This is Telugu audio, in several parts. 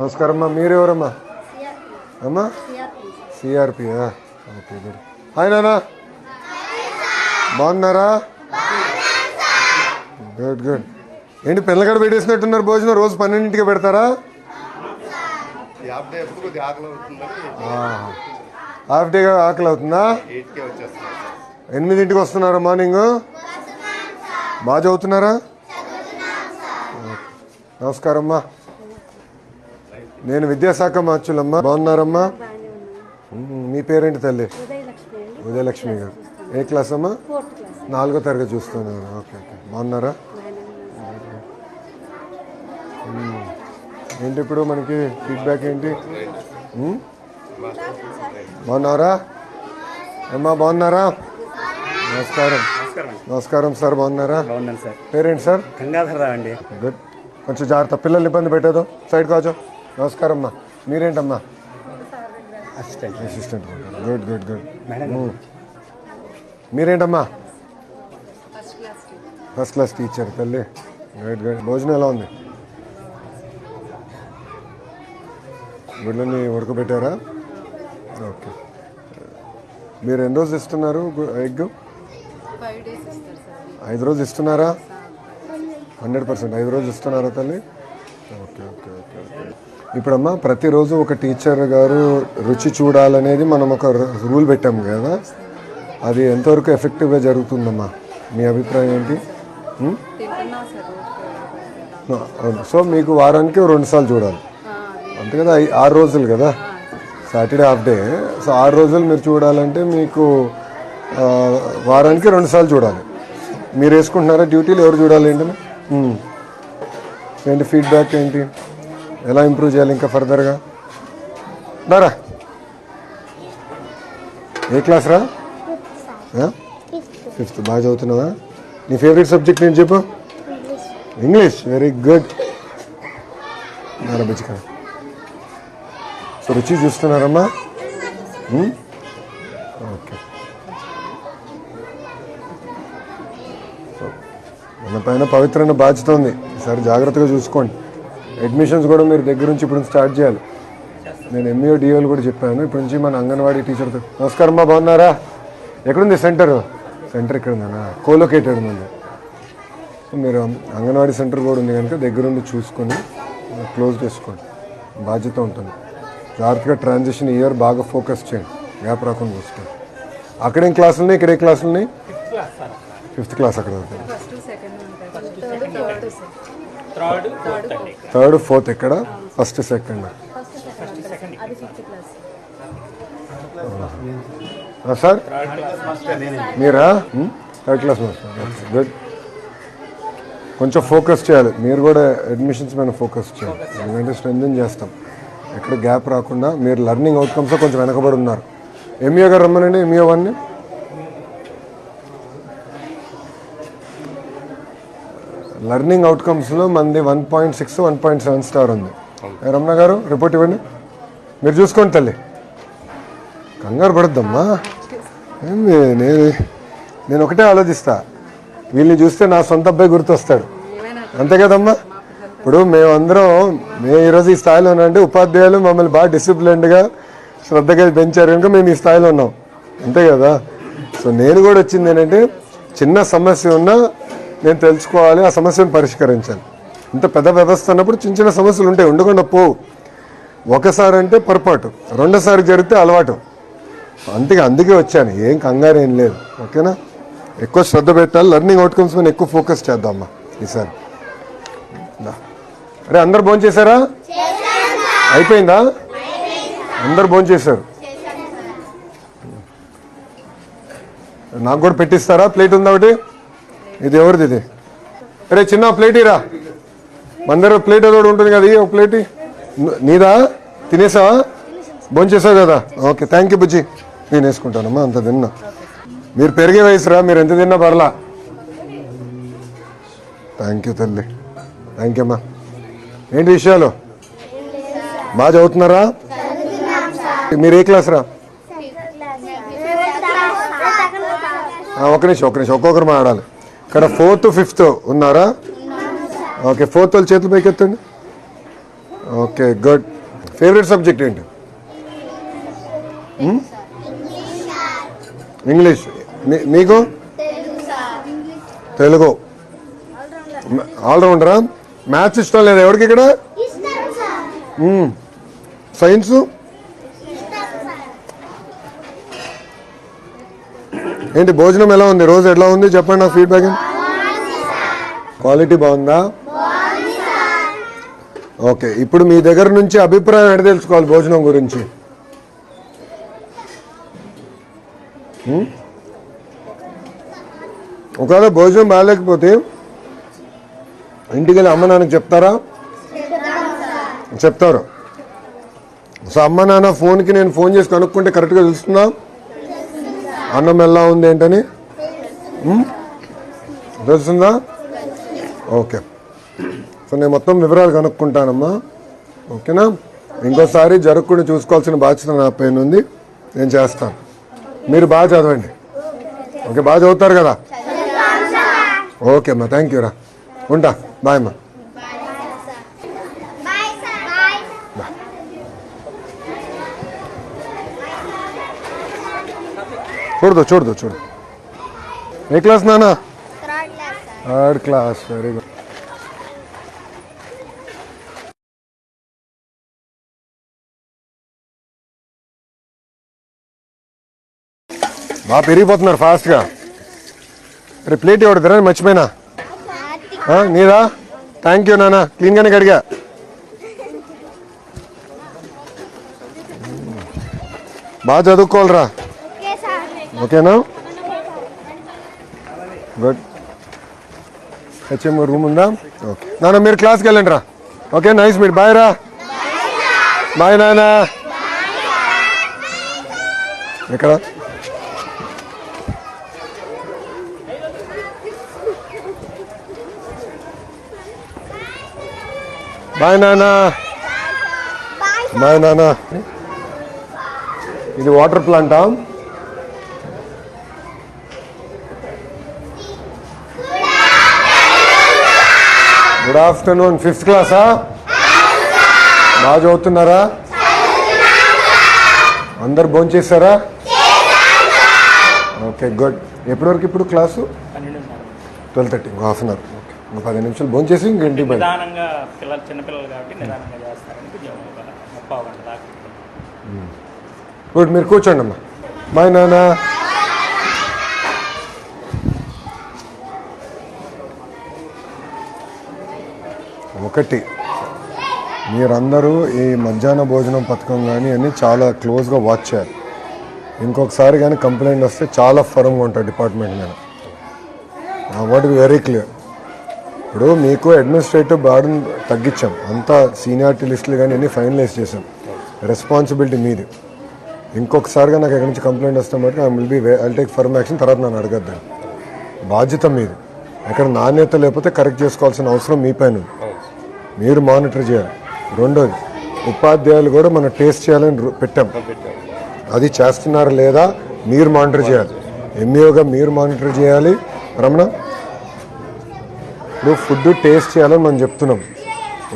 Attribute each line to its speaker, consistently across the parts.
Speaker 1: నమస్కారం అమ్మా. మీరెవరమ్మా? అమ్మా సిఆర్పి. Okay good. హాయ్ నానా, బాగున్నారా? Good good. ఏంటి పిల్లగడ పెట్టేసినట్టున్నారు భోజనం? రోజు 12ంటికి పెడతారా? హాఫ్ డేగా ఆకలి అవుతుందా? 8ంటికి వస్తున్నారా మార్నింగ్? బాగా చదువుతున్నారా? నమస్కారం అమ్మా. నేను విద్యాశాఖ మార్చులమ్మా. బాగున్నారమ్మా? మీ పేరేంటి తల్లి? ఉదయలక్ష్మి గారు. ఏ క్లాస్ అమ్మా? 4వ తరగతి చూస్తున్నారు. Okay okay. బాగున్నారా? ఏంటి ఇప్పుడు మనకి ఫీడ్బ్యాక్ ఏంటి? బాగున్నారా అమ్మా? బాగున్నారా? నమస్కారం. నమస్కారం సార్. బాగున్నారా? పేరేంటి సార్?
Speaker 2: గంగాధరరావు అండి.
Speaker 1: గుడ్. కొంచెం జాగ్రత్త, పిల్లల్ని ఇబ్బంది పెట్టేదో. సైడ్ కాచో. నమస్కారం అమ్మా. మీరేంటమ్మా? అసిస్టెంట్. Good good good. మీరేంటమ్మా? ఫస్ట్ క్లాస్ టీచర్ తల్లి. Good good. భోజనం ఎలా ఉంది? గుడ్లని ఉడకబెట్టారా? ఓకే. మీరు ఎన్ని రోజులు ఇస్తున్నారు ఎగ్? 5 రోజులు ఇస్తున్నారా? 100%. 5 రోజులు ఇస్తున్నారా తల్లి? Okay okay okay okay. ఇప్పుడమ్మా ప్రతిరోజు ఒక టీచర్ గారు రుచి చూడాలనేది మనం ఒక రూల్ పెట్టాం కదా, అది ఎంతవరకు ఎఫెక్టివ్గా జరుగుతుందమ్మా? మీ అభిప్రాయం ఏంటి? సో మీకు వారానికి 2 సార్లు చూడాలి అంతే కదా? 6 రోజులు కదా, సాటర్డే హాఫ్ డే. సో 6 రోజులు మీరు చూడాలంటే మీకు వారానికి 2 సార్లు చూడాలి. మీరు వేసుకుంటున్నారా డ్యూటీలు? ఎవరు చూడాలి ఏంటని? ఏంటి ఫీడ్బ్యాక్ ఏంటి? ఎలా ఇంప్రూవ్ చేయాలి ఇంకా ఫర్దర్గా? దారా ఏ క్లాస్ రా? 5th. బాగా చదువుతున్నావా? నీ ఫేవరెట్ సబ్జెక్ట్ నేను చెప్పు. ఇంగ్లీష్. Very good. బచ్చిక. సో రుచి చూస్తున్నారమ్మా? ఓకే. మన పైన పవిత్రమైన బాధ్యత ఉంది. ఈసారి జాగ్రత్తగా చూసుకోండి. అడ్మిషన్స్ కూడా మీరు దగ్గర నుంచి ఇప్పుడు స్టార్ట్ చేయాలి. నేను ఎంఈఓ డిఓలు కూడా చెప్పాను. ఇప్పటి నుంచి మన అంగన్వాడీ టీచర్తో. నమస్కారం అమ్మా. బాగున్నారా? ఎక్కడుంది సెంటర్? సెంటర్ ఇక్కడ ఉందన్నా, కోలొకేటెడ్ ఉంది. మీరు అంగన్వాడీ సెంటర్ కూడా ఉంది కనుక దగ్గరుండి చూసుకొని క్లోజ్ చేసుకోండి. బాధ్యత ఉంటుంది. జాగ్రత్తగా ట్రాన్సిషన్ ఇయర్ బాగా ఫోకస్ చేయండి, గ్యాప్ రాకుండా చూసుకోండి. అక్కడేం క్లాసులు ఉన్నాయి? ఇక్కడ ఏ క్లాసులు ఉన్నాయి? 5th క్లాస్ అక్కడ అవుతుంది. 3rd 4th ఎక్కడ? 1st 2nd. సార్ మీరా? 3rd class master. గుడ్. కొంచెం ఫోకస్ చేయాలి మీరు కూడా, అడ్మిషన్స్ మీద ఫోకస్ చేయాలి. ఎందుకంటే స్ట్రెంథెన్ చేస్తాం, ఎక్కడ గ్యాప్ రాకుండా. మీరు లెర్నింగ్ అవుట్కమ్స్లో కొంచెం వెనకబడి ఉన్నారు. ఎంఈఓ గారు రమ్మనండి. ఎంఈఓ 1ని లెర్నింగ్ అవుట్కమ్స్లో మంది 1.6 1.7 స్టార్ ఉంది. రమణ గారు రిపోర్ట్ ఇవ్వండి. మీరు చూసుకోండి తల్లి, కంగారు పడద్దమ్మా. నేను ఒకటే ఆలోచిస్తా, వీళ్ళని చూస్తే నా సొంత అబ్బాయి గుర్తొస్తాడు, అంతే కదమ్మా? ఇప్పుడు మేము ఈరోజు ఈ స్థాయిలో ఉన్నామంటే ఉపాధ్యాయులు మమ్మల్ని బాగా డిసిప్లిన్డ్గా శ్రద్ధగా పెంచారు కనుక మేము ఈ స్థాయిలో ఉన్నాం, అంతే కదా? సో నేను కూడా వచ్చింది ఏంటంటే, చిన్న సమస్య ఉన్నా నేను తెలుసుకోవాలి, ఆ సమస్యను పరిష్కరించాలి. ఇంత పెద్ద వ్యవస్థ అన్నప్పుడు చిన్న చిన్న సమస్యలు ఉంటాయి, ఉండకుండా పోవు. ఒకసారి అంటే పొరపాటు, రెండోసారి జరిగితే అలవాటు. అందుకే వచ్చాను, ఏం కంగారు ఏం లేదు. ఓకేనా? ఎక్కువ శ్రద్ధ పెట్టాలి, లెర్నింగ్ అవుట్కమ్స్ మీద ఎక్కువ ఫోకస్ చేద్దామమ్మా ఈసారి. అరే అందరు భోంచేశారా? అయిపోయిందా? అందరు భోంచేశారు. నాకు కూడా పెట్టిస్తారా? ప్లేట్ ఉందా ఒకటి? ఇది ఎవరిది? ఇది అరే చిన్న ప్లేట్ ఇరా. అందరూ ప్లేట్ ఏదో ఉంటుంది కదా, ఒక ప్లేట్ నీదా? తినేసావా? భోంచేసావు కదా? ఓకే, థ్యాంక్ యూ బుజ్జి. నేను వేసుకుంటానమ్మా, అంత తిన్నా. మీరు పెరిగే వయసురా, మీరు ఎంత తిన్నా పర్లా. థ్యాంక్ యూ తల్లి, థ్యాంక్ యూ అమ్మా. ఏంటి విషయాలు? బాగా చదువుతున్నారా? మీరు ఏ క్లాస్ రా? ఒక నిమిషం ఒక్కొక్కరు మాట్లాడాలి. ఇక్కడ 4th 5th ఉన్నారా? ఓకే, 4th వాళ్ళు చేతులు పైకి ఎత్తండి. Okay good. ఫేవరెట్ సబ్జెక్ట్ ఏంటి? ఇంగ్లీష్. మీకు? తెలుగు. ఆల్రౌండరా? మ్యాథ్స్ ఇష్టం లేదా ఎవరికి ఇక్కడ? సైన్స్? ఏంటి భోజనం ఎలా ఉంది? రోజు ఎలా ఉంది చెప్పండి నాకు ఫీడ్బ్యాక్. క్వాలిటీ బాగుందా? ఓకే, ఇప్పుడు మీ దగ్గర నుంచి అభిప్రాయం ఎడ తెలుసుకోవాలి భోజనం గురించి? ఒకవేళ భోజనం బాగాలేకపోతే ఇంటికి వెళ్ళి అమ్మ నాన్నకి చెప్తారా? చెప్తారు. సో అమ్మ నాన్న ఫోన్కి నేను ఫోన్ చేసి కనుక్కుంటే కరెక్ట్గా తెలుస్తుందా అన్నం ఎలా ఉంది ఏంటని? తెలుస్తుందా? ఓకే. సో నేను మొత్తం వివరాలు కనుక్కుంటానమ్మా. ఓకేనా? ఇంకోసారి జరగకుండా చూసుకోవాల్సిన బాధ్యత నా పైన ఉంది, నేను చేస్తాను. మీరు బాగా చదవండి. ఓకే, బాగా చదువుతారు కదా? ఓకే అమ్మా, థ్యాంక్ యూ రా. ఉంటా. బాయ్ అమ్మా. చూడదు. ఏ క్లాస్ నానా? Third class. Very good. బాగా పెరిగిపోతున్నారు ఫాస్ట్గా. రే ప్లేట్ ఎవడదిరా మర్చిపోయినా? నీదా? థ్యాంక్ యూ నాన్న, క్లీన్గానే కడిగా. బాగా చదువుకోవాలరా. ఓకేనా? గుడ్. హెచ్ఎం రూమ్ ఉందా? ఓకే నాన్న, మీరు క్లాస్కి వెళ్ళండి రా. Okay, nice meet. బాయ్ రా. బాయ్ నాన్న. ఎక్కడ? బాయ్ నాన్న. బాయ్ నాన్న. ఇది వాటర్ ప్లాంటా? Good afternoon. 5th క్లాసా? బాగా చదువుతున్నారా? అందరు భోంచేశారా? Okay good. ఎప్పటి వరకు ఇప్పుడు class? 12:30. Half an hour. Okay, 10 నిమిషాలు భోంచేసి ఇంక ఇంటికి బయట. గుడ్, మీరు కూర్చోండి అమ్మా. బాయ్ నాన్న. ఒకటి, మీరందరూ ఈ మధ్యాహ్న భోజనం పథకం కానీ అన్నీ చాలా క్లోజ్గా వాచ్ చేయాలి. ఇంకొకసారి కానీ కంప్లైంట్ వస్తే చాలా ఫర్మ్గా ఉంటుంది డిపార్ట్మెంట్ మీద. What is very clear. ఇప్పుడు మీకు అడ్మినిస్ట్రేటివ్ బర్డన్ తగ్గించాం, అంతా సీనియారిటీ లిస్టులు కానీ అన్నీ ఫైనలైజ్ చేసాం. రెస్పాన్సిబిలిటీ మీది. ఇంకొకసారిగా నాకు ఎక్కడి నుంచి కంప్లైంట్ వస్తే మటుకు ఐ టేక్ ఫర్మ్ యాక్షన్. తర్వాత నన్ను అడగద్దాను. బాధ్యత మీది. ఎక్కడ నాణ్యత లేకపోతే కరెక్ట్ చేసుకోవాల్సిన అవసరం మీ పైన ఉంది. మీరు మానిటర్ చేయాలి. రెండోది, ఉపాధ్యాయులు కూడా మనం టేస్ట్ చేయాలని పెట్టాం. అది చేస్తున్నారా లేదా మీరు మానిటర్ చేయాలి. ఎంఈఓగా మీరు మానిటర్ చేయాలి. రమణ, ఇప్పుడు ఫుడ్ టేస్ట్ చేయాలని మనం చెప్తున్నాం.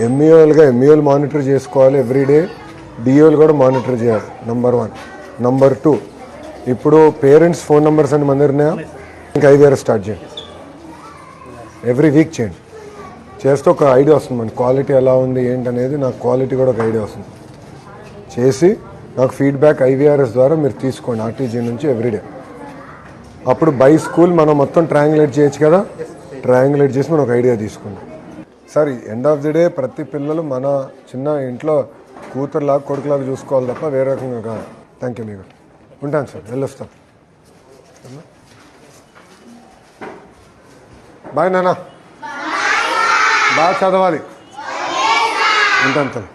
Speaker 1: ఎంఈఓలు మానిటర్ చేసుకోవాలి ఎవ్రీడే. డిఓలు కూడా మానిటర్ చేయాలి. నెంబర్ 1. నెంబర్ 2, ఇప్పుడు పేరెంట్స్ ఫోన్ నెంబర్స్ అన్ని మన దగ్గర ఉన్నాయా? ఇంకా 5 ఇయర్స్ స్టార్ట్ చేయండి. ఎవ్రీ వీక్ చేయండి. చేస్తే ఒక ఐడియా వస్తుంది మన క్వాలిటీ ఎలా ఉంది ఏంటనేది. నాకు క్వాలిటీ కూడా ఒక ఐడియా వస్తుంది. చేసి నాకు ఫీడ్బ్యాక్ ఐవీఆర్ఎస్ ద్వారా మీరు తీసుకోండి ఆర్టీజీ నుంచి ఎవ్రీడే. అప్పుడు బై స్కూల్ మనం మొత్తం ట్రయాంగులేట్ చేయొచ్చు కదా. ట్రయాంగులేట్ చేసి మనం ఒక ఐడియా తీసుకుందాం. Sir, end of the day ప్రతి పిల్లలు మన చిన్న ఇంట్లో కూతురులాగా కొడుకులాగా చూసుకోవాలి తప్ప వేరే రకంగా కాదు. Thank you. మీకు ఉంటాను సార్, వెళ్ళొస్తాం. బాయ్ నాన్న. బాగా చదవాలి. ఉంటాను తల్లి.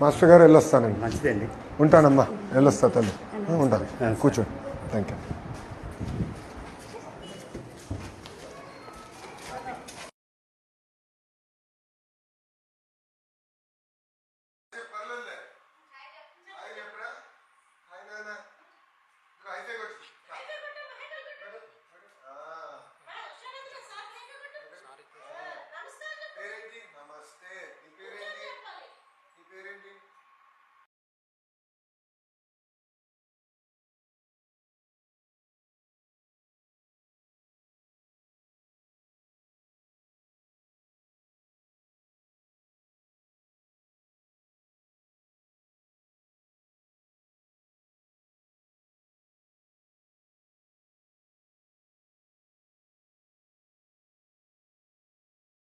Speaker 1: మాస్టర్ గారు వెళ్ళొస్తానండి.
Speaker 2: మంచిదండి.
Speaker 1: ఉంటానమ్మా, వెళ్ళొస్తా తల్లి. ఉంటాను. కూర్చోండి. Thank you.